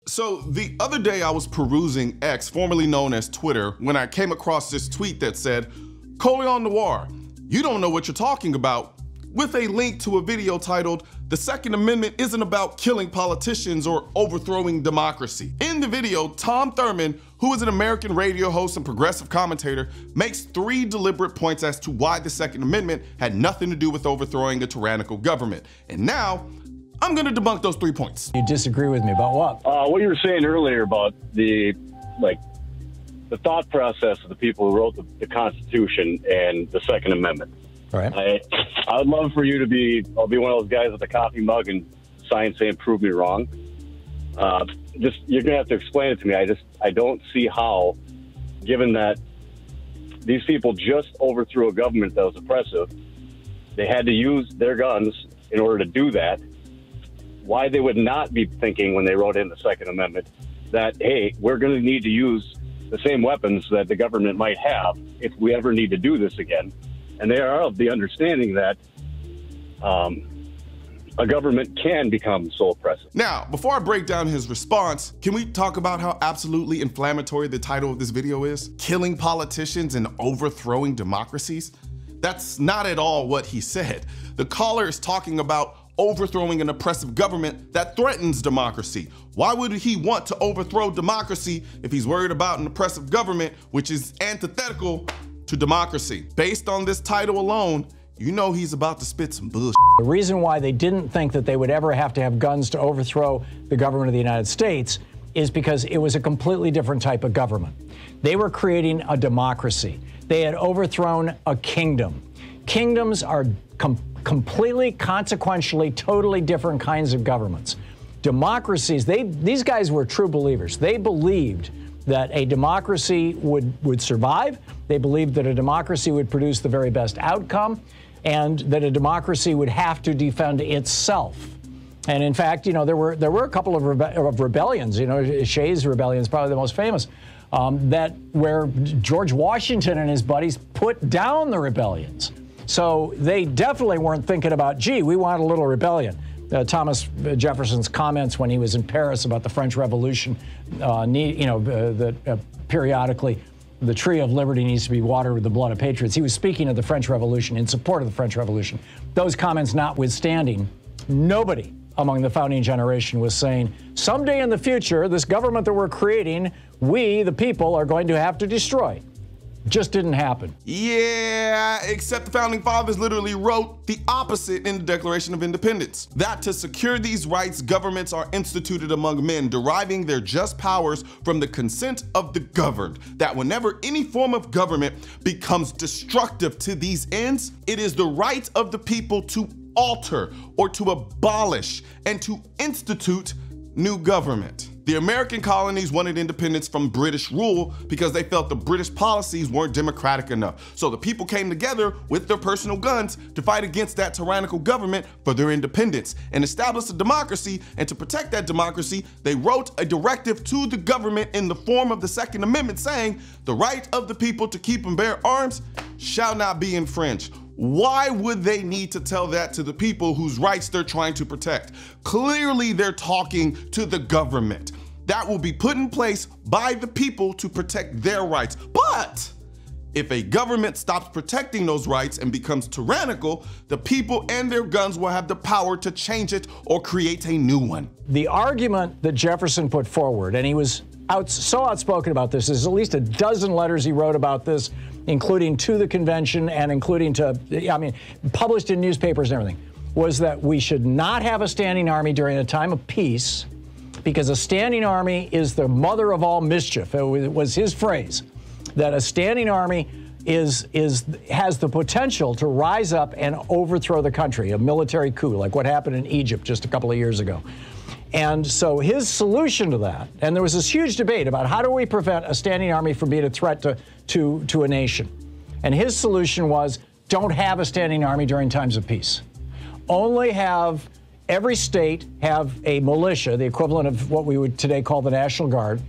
So the other day I was perusing X, formerly known as Twitter, when I came across this tweet that said, Colion Noir, you don't know what you're talking about, with a link to a video titled, "The Second Amendment isn't about killing politicians or overthrowing democracy." In the video, Thom Harmann, who is an American radio host and progressive commentator, makes 3 deliberate points as to why the Second Amendment had nothing to do with overthrowing a tyrannical government. And now, I'm gonna debunk those 3 points. You disagree with me about what? What you were saying earlier about the thought process of the people who wrote the Constitution and the Second Amendment. All right. I would love for you to be, I'll be one of those guys with a coffee mug and sign saying, "Prove me wrong." You're gonna have to explain it to me. I don't see how, given that these people just overthrew a government that was oppressive, they had to use their guns in order to do that, why they would not be thinking when they wrote in the Second Amendment that, hey, we're going to need to use the same weapons that the government might have if we ever need to do this again. And they are of the understanding that a government can become so oppressive. Now, before I break down his response, can we talk about how absolutely inflammatory the title of this video is? Killing politicians and overthrowing democracies? That's not at all what he said. The caller is talking about overthrowing an oppressive government that threatens democracy. Why would he want to overthrow democracy if he's worried about an oppressive government, which is antithetical to democracy? Based on this title alone, you know he's about to spit some bullshit. The reason why they didn't think that they would ever have to have guns to overthrow the government of the United States is because it was a completely different type of government. They were creating a democracy. They had overthrown a kingdom. Kingdoms are completely, consequentially, totally different kinds of governments. Democracies, these guys were true believers. They believed that a democracy would survive. They believed that a democracy would produce the very best outcome, and that a democracy would have to defend itself. And in fact, you know, there were a couple of rebellions. You know, Shays' rebellion is probably the most famous. Where George Washington and his buddies put down the rebellions. So they definitely weren't thinking about, gee, we want a little rebellion. Thomas Jefferson's comments when he was in Paris about the French Revolution, periodically the tree of liberty needs to be watered with the blood of patriots. He was speaking of the French Revolution, in support of the French Revolution. Those comments notwithstanding, nobody among the founding generation was saying, someday in the future, this government that we're creating, we, the people, are going to have to destroy. Just didn't happen. Yeah, except the founding fathers literally wrote the opposite in the Declaration of Independence. That to secure these rights, governments are instituted among men, deriving their just powers from the consent of the governed. That whenever any form of government becomes destructive to these ends, it is the right of the people to alter or to abolish and to institute new government. The American colonies wanted independence from British rule because they felt the British policies weren't democratic enough. So the people came together with their personal guns to fight against that tyrannical government for their independence and established a democracy. And to protect that democracy, they wrote a directive to the government in the form of the Second Amendment saying, the right of the people to keep and bear arms shall not be infringed. Why would they need to tell that to the people whose rights they're trying to protect? Clearly, they're talking to the government. That will be put in place by the people to protect their rights. But if a government stops protecting those rights and becomes tyrannical, the people and their guns will have the power to change it or create a new one. The argument that Jefferson put forward, and he was so outspoken about this, there's at least a dozen letters he wrote about this, including to the convention and including published in newspapers and everything, was that we should not have a standing army during a time of peace because a standing army is the mother of all mischief. It was his phrase, that a standing army has the potential to rise up and overthrow the country, a military coup, like what happened in Egypt just a couple of years ago. And so his solution to that, and there was this huge debate about how do we prevent a standing army from being a threat to a nation. And his solution was, don't have a standing army during times of peace. Only have every state have a militia, the equivalent of what we would today call the National Guard.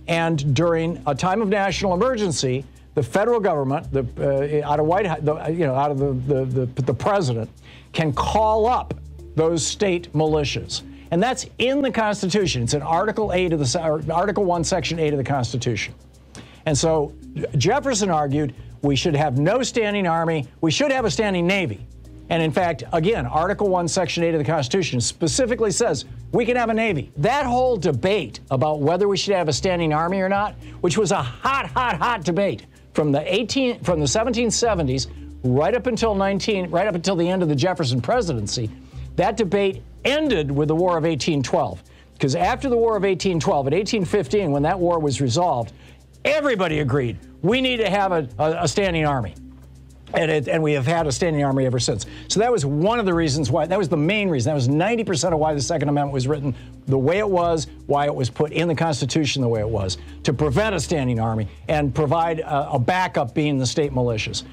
And during a time of national emergency, the federal government, out of White House, the president, can call up those state militias And that's in the Constitution. It's in Article 8 of the Article 1, Section 8 of the Constitution. And so Jefferson argued we should have no standing army. We should have a standing navy. And in fact, again, Article 1, Section 8 of the Constitution specifically says we can have a navy. That whole debate about whether we should have a standing army or not, which was a hot debate from the 1770s right up until the end of the Jefferson presidency, that debate ended with the War of 1812. Because after the War of 1812, in 1815, when that war was resolved, everybody agreed we need to have a standing army. And we have had a standing army ever since. So that was one of the reasons why, that was the main reason. That was 90% of why the Second Amendment was written the way it was, why it was put in the Constitution the way it was, to prevent a standing army and provide a backup being the state militias.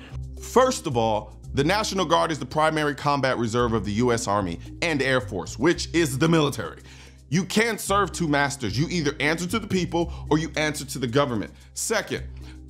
First of all, the National Guard is the primary combat reserve of the U.S. Army and Air Force, which is the military. You can't serve two masters. You either answer to the people or you answer to the government. Second,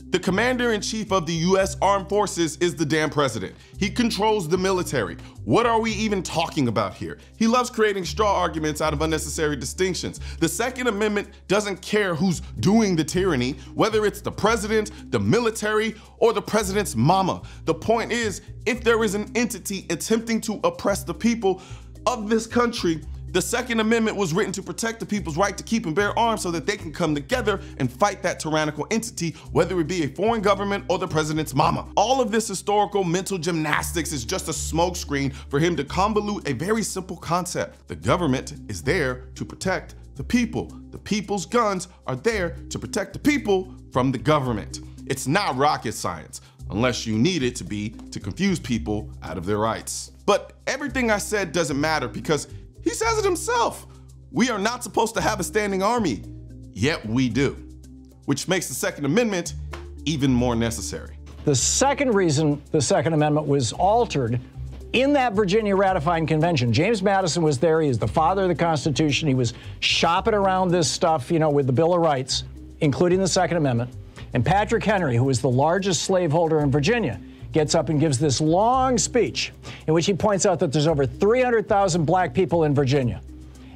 the commander-in-chief of the U.S. Armed Forces is the damn president. He controls the military. What are we even talking about here? He loves creating straw arguments out of unnecessary distinctions. The Second Amendment doesn't care who's doing the tyranny, whether it's the president, the military, or the president's mama. The point is, if there is an entity attempting to oppress the people of this country, the Second Amendment was written to protect the people's right to keep and bear arms so that they can come together and fight that tyrannical entity, whether it be a foreign government or the president's mama. All of this historical mental gymnastics is just a smokescreen for him to convolute a very simple concept. The government is there to protect the people. The people's guns are there to protect the people from the government. It's not rocket science, unless you need it to be to confuse people out of their rights. But everything I said doesn't matter because he says it himself. We are not supposed to have a standing army, yet we do, which makes the Second Amendment even more necessary. The second reason the Second Amendment was altered in that Virginia ratifying convention, James Madison was there. He is the father of the Constitution. He was shopping around this stuff, with the Bill of Rights, including the Second Amendment. And Patrick Henry, who was the largest slaveholder in Virginia, gets up and gives this long speech in which he points out that there's over 300,000 black people in Virginia,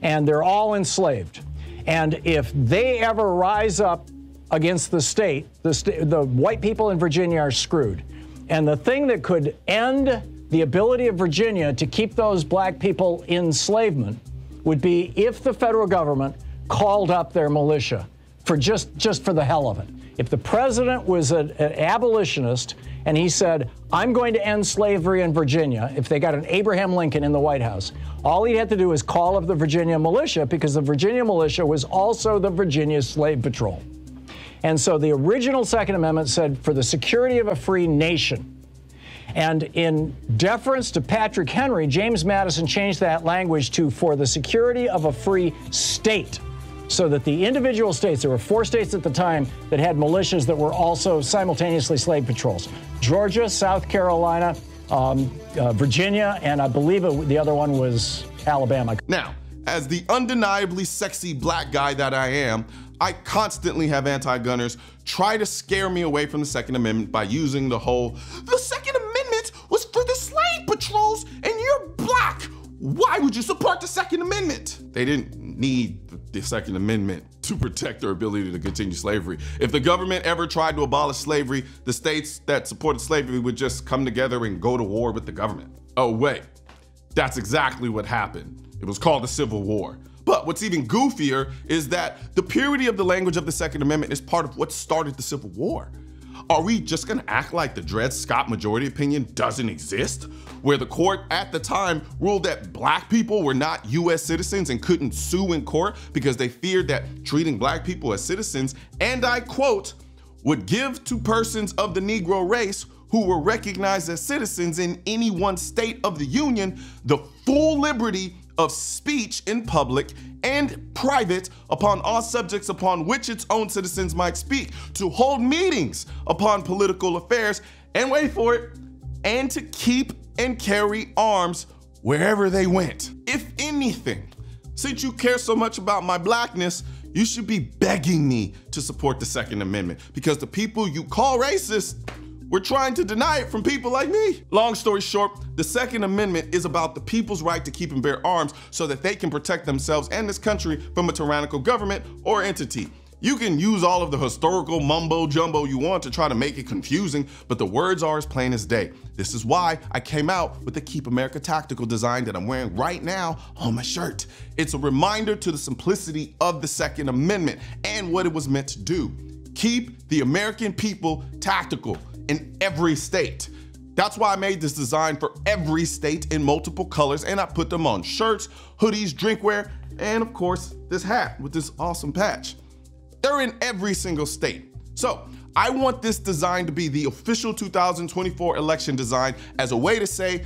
and they're all enslaved. And if they ever rise up against the state, the white people in Virginia are screwed. And the thing that could end the ability of Virginia to keep those black people in enslavement would be if the federal government called up their militia for just for the hell of it. If the president was an abolitionist and he said, I'm going to end slavery in Virginia, if they got an Abraham Lincoln in the White House, all he had to do is call up the Virginia militia, because the Virginia militia was also the Virginia Slave Patrol. And so the original Second Amendment said, for the security of a free nation. And in deference to Patrick Henry, James Madison changed that language to for the security of a free state. So that the individual states, there were 4 states at the time that had militias that were also simultaneously slave patrols: Georgia, South Carolina, Virginia, and I believe the other one was Alabama. Now, as the undeniably sexy black guy that I am, I constantly have anti-gunners try to scare me away from the Second Amendment by using the Second Amendment was for the slave patrols and you're black. Why would you support the Second Amendment? They didn't need the Second Amendment to protect their ability to continue slavery. If the government ever tried to abolish slavery, the states that supported slavery would just come together and go to war with the government. Oh wait, that's exactly what happened. It was called the Civil War. But what's even goofier is that the purity of the language of the Second Amendment is part of what started the Civil War. Are we just gonna act like the Dred Scott majority opinion doesn't exist? Where the court at the time ruled that black people were not US citizens and couldn't sue in court because they feared that treating black people as citizens, and I quote, would give to persons of the Negro race who were recognized as citizens in any one state of the Union the full liberty of speech in public and private upon all subjects upon which its own citizens might speak, to hold meetings upon political affairs, and wait for it, and to keep and carry arms wherever they went. If anything, since you care so much about my blackness, you should be begging me to support the Second Amendment, because the people you call racist We're trying to deny it from people like me. Long story short, the Second Amendment is about the people's right to keep and bear arms so that they can protect themselves and this country from a tyrannical government or entity. You can use all of the historical mumbo jumbo you want to try to make it confusing, but the words are as plain as day. This is why I came out with the Keep America Tactical design that I'm wearing right now on my shirt. It's a reminder to the simplicity of the Second Amendment and what it was meant to do. Keep the American people tactical in every state. That's why I made this design for every state in multiple colors, and I put them on shirts, hoodies, drinkware, and of course, this hat with this awesome patch. They're in every single state. So I want this design to be the official 2024 election design as a way to say,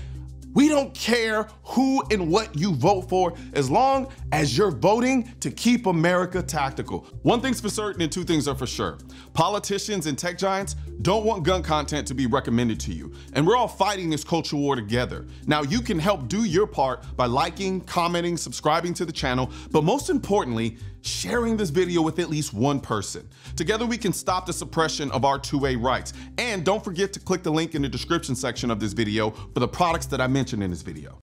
we don't care who and what you vote for as long as you're voting to keep America tactical. One thing's for certain and two things are for sure. Politicians and tech giants don't want gun content to be recommended to you, and we're all fighting this culture war together. Now you can help do your part by liking, commenting, subscribing to the channel, but most importantly, sharing this video with at least one person. Together we can stop the suppression of our 2A rights. And don't forget to click the link in the description section of this video for the products that I mentioned in this video.